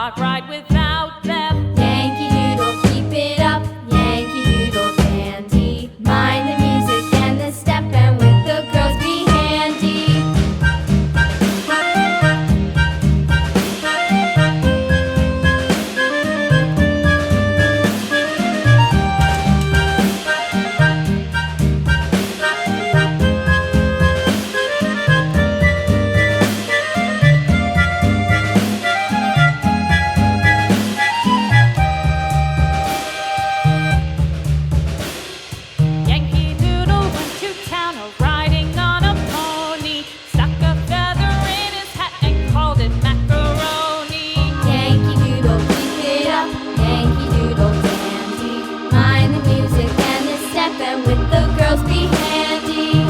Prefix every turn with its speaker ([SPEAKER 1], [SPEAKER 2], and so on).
[SPEAKER 1] cannot ride without them.
[SPEAKER 2] Yankee Doodle, keep it up, Yankee Doodle dandy. Mind the music and the step, and with the girls be handy.
[SPEAKER 1] Yankee Doodle went to town riding on a pony, stuck a feather in his hat and called it macaroni.
[SPEAKER 2] Yankee Doodle, keep it up, Yankee Doodle dandy. Mind the music and the step, and with the girls be handy.